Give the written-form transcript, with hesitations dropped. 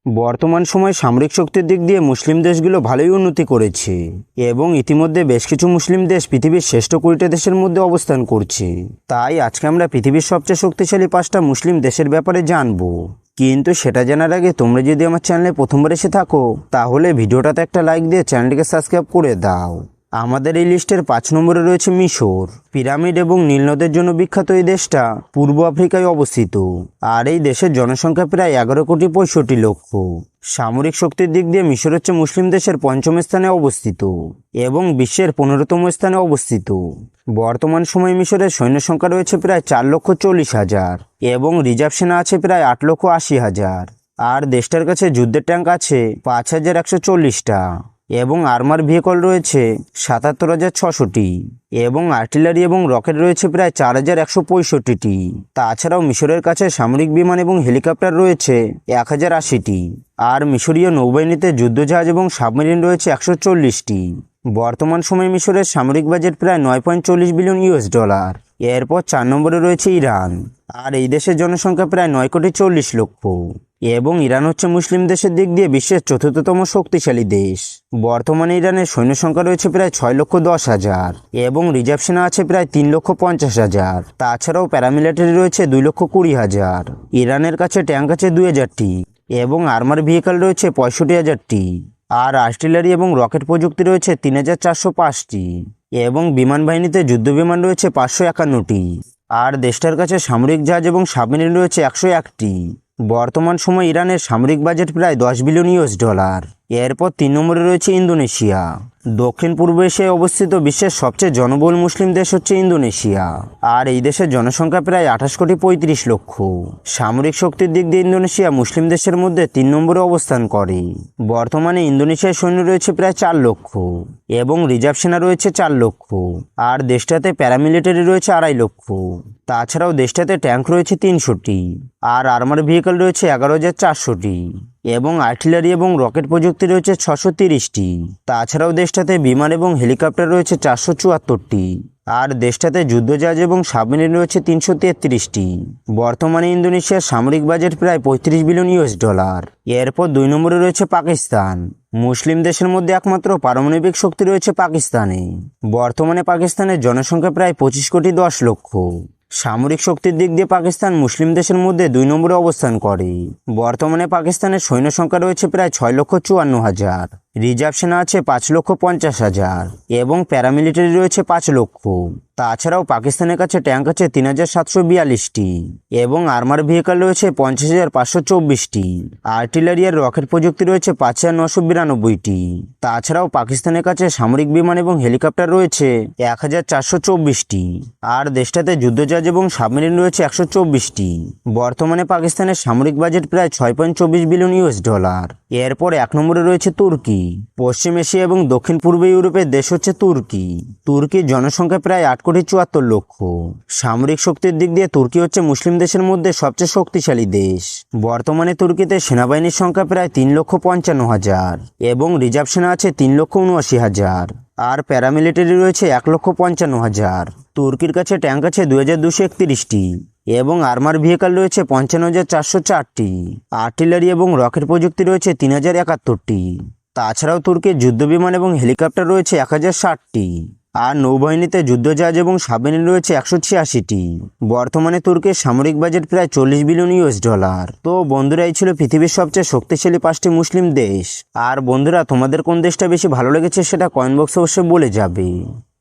বর্তমান সময়ে সামরিক শক্তির দিক দিয়ে মুসলিম দেশগুলো ভালোই উন্নতি করেছে এবং ইতিমধ্যে বেশ কিছু মুসলিম দেশ পৃথিবীর শ্রেষ্ঠ 20টা দেশের মধ্যে অবস্থান করছে। তাই আজকে আমরা পৃথিবীর সবচেয়ে শক্তিশালী 5টা মুসলিম দেশের ব্যাপারে জানবো। কিন্তু সেটা জানার আগে তোমরা যদি আমার চ্যানেলে প্রথমবার এসে থাকো তাহলে ভিডিওটাতে একটা লাইক দিয়ে চ্যানেলটিকে সাবস্ক্রাইব করে দাও। আমাদের এই লিস্টের 5 নম্বরে রয়েছে মিশর। পিরামিড এবং নীল নদের জন্য বিখ্যাত এই দেশটা পূর্ব আফ্রিকায় অবস্থিত, আর এই দেশের জনসংখ্যা প্রায় 11,65,00,000। সামরিক শক্তির দিক দিয়ে মিশর হচ্ছে মুসলিম দেশের 5ম স্থানে অবস্থিত এবং বিশ্বের 15তম স্থানে অবস্থিত। বর্তমান সময়ে মিশরের সৈন্য সংখ্যা রয়েছে প্রায় 4,40,000 এবং রিজার্ভ সেনা আছে প্রায় 8,80,000। আর দেশটার কাছে যুদ্ধের ট্যাঙ্ক আছে 5,140টা এবং আর্মার ভেহিকল রয়েছে 77,600টি এবং আর্টিলারি এবং রকেট রয়েছে প্রায় 4,165টি। তাছাড়াও মিশরের কাছে সামরিক বিমান এবং হেলিকপ্টার রয়েছে 1,080টি। আর মিশরীয় নৌবাহিনীতে যুদ্ধজাহাজ এবং সাবমেরিন রয়েছে 140টি। বর্তমান সময়ে মিশরের সামরিক বাজেট প্রায় $9.40 বিলিয়ন। এরপর 4 নম্বরে রয়েছে ইরান, আর এই দেশের জনসংখ্যা প্রায় 9,40,00,000 এবং ইরান হচ্ছে মুসলিম দেশের দিক দিয়ে বিশ্বের 4র্থতম শক্তিশালী দেশ। বর্তমানে ইরানের সৈন্য সংখ্যা রয়েছে প্রায় 6,10,000 এবং রিজার্ভ সেনা আছে প্রায় 3,50,000। তাছাড়াও প্যারামিলিটারি রয়েছে 2,20,000। ইরানের কাছে ট্যাঙ্ক আছে 2,000টি এবং আর্মার ভেহিকল রয়েছে 65,000টি। আর আর্টিলারি এবং রকেট প্রযুক্তি রয়েছে 3,405টি এবং বিমান বাহিনীতে যুদ্ধ বিমান রয়েছে 551টি। আর দেশটার কাছে সামরিক জাহাজ এবং সাবমেরিন রয়েছে 101টি। বর্তমান সময়ে ইরানের সামরিক বাজেট প্রায় $10 বিলিয়ন। এরপর 3 নম্বরে রয়েছে ইন্দোনেশিয়া। দক্ষিণ পূর্ব এশিয়ায় অবস্থিত বিশ্বের সবচেয়ে জনবহুল মুসলিম দেশ হচ্ছে ইন্দোনেশিয়া, আর এই দেশের জনসংখ্যা প্রায় 28,35,00,000। সামরিক শক্তির দিক দিয়ে ইন্দোনেশিয়া মুসলিম দেশের মধ্যে 3 নম্বরে অবস্থান করে। বর্তমানে ইন্দোনেশিয়ার সৈন্য রয়েছে প্রায় 4 লক্ষ এবং রিজার্ভ সেনা রয়েছে 4 লক্ষ। আর দেশটাতে প্যারামিলিটারি রয়েছে 2.5 লক্ষ। তাছাড়াও দেশটাতে ট্যাঙ্ক রয়েছে 300টি আর আর্মার ভেহিকল রয়েছে 11,400টি এবং আর্টিলারি এবং রকেট প্রযুক্তি রয়েছে 630টি। তাছাড়াও দেশটাতে বিমান এবং হেলিকপ্টার রয়েছে 474টি আর দেশটাতে যুদ্ধজাহাজ এবং সাবমেরিন রয়েছে 333টি। বর্তমানে ইন্দোনেশিয়ার সামরিক বাজেট প্রায় $35 বিলিয়ন। এরপর 2 নম্বরে রয়েছে পাকিস্তান। মুসলিম দেশের মধ্যে একমাত্র পারমাণবিক শক্তি রয়েছে পাকিস্তানে। বর্তমানে পাকিস্তানের জনসংখ্যা প্রায় 25,10,00,000। সামরিক শক্তির দিক দিয়ে পাকিস্তান মুসলিম দেশের মধ্যে 2 নম্বরে অবস্থান করে। বর্তমানে পাকিস্তানের সৈন্য সংখ্যা রয়েছে প্রায় 6,54,000। রিজার্ভ সেনা আছে 5,50,000 এবং প্যারামিলিটারি রয়েছে 5 লক্ষ। তাছাড়াও পাকিস্তানের কাছে ট্যাঙ্ক আছে 3,742টি এবং আর্মার ভেহিকল রয়েছে 50,524টি। আর্টিলারি আর রকেট প্রযুক্তি রয়েছে 5,992টি। তাছাড়াও পাকিস্তানের কাছে সামরিক বিমান এবং হেলিকপ্টার রয়েছে 1,424টি আর দেশটাতে যুদ্ধজাহাজ এবং সাবমেরিন রয়েছে 124টি। বর্তমানে পাকিস্তানের সামরিক বাজেট প্রায় $6.24 বিলিয়ন। এরপর 1 নম্বরে রয়েছে তুর্কি। পশ্চিম এশিয়া এবং দক্ষিণ পূর্ব ইউরোপের দেশ হচ্ছে তুর্কি। তুর্কির জনসংখ্যা প্রায় 8,74,00,000। সামরিক শক্তির দিক দিয়ে তুর্কি হচ্ছে মুসলিম দেশের মধ্যে সবচেয়ে শক্তিশালী দেশ। বর্তমানে তুর্কিতে সেনাবাহিনীর সংখ্যা প্রায় 3,55,000 এবং রিজার্ভ সেনা আছে 3,79,000 আর প্যারামিলিটারি রয়েছে 1,55,000। তুর্কির কাছে ট্যাঙ্ক আছে 2,231টি এবং আর্মার ভেহিকল রয়েছে 55,404টি। আর্টিলারি এবং রকেট প্রযুক্তি রয়েছে 3,071টি। তাছাড়াও তুর্কির যুদ্ধবিমান এবং হেলিকপ্টার রয়েছে 1,060টি আর নৌবাহিনীতে যুদ্ধজাহাজ এবং সাবমেরিন রয়েছে 186টি। বর্তমানে তুর্কির সামরিক বাজেট প্রায় $40 বিলিয়ন। তো বন্ধুরা, এই ছিল পৃথিবীর সবচেয়ে শক্তিশালী 5টি মুসলিম দেশ। আর বন্ধুরা, তোমাদের কোন দেশটা বেশি ভালো লেগেছে সেটা কমেন্ট বক্সে অবশ্যই বলে যাবে।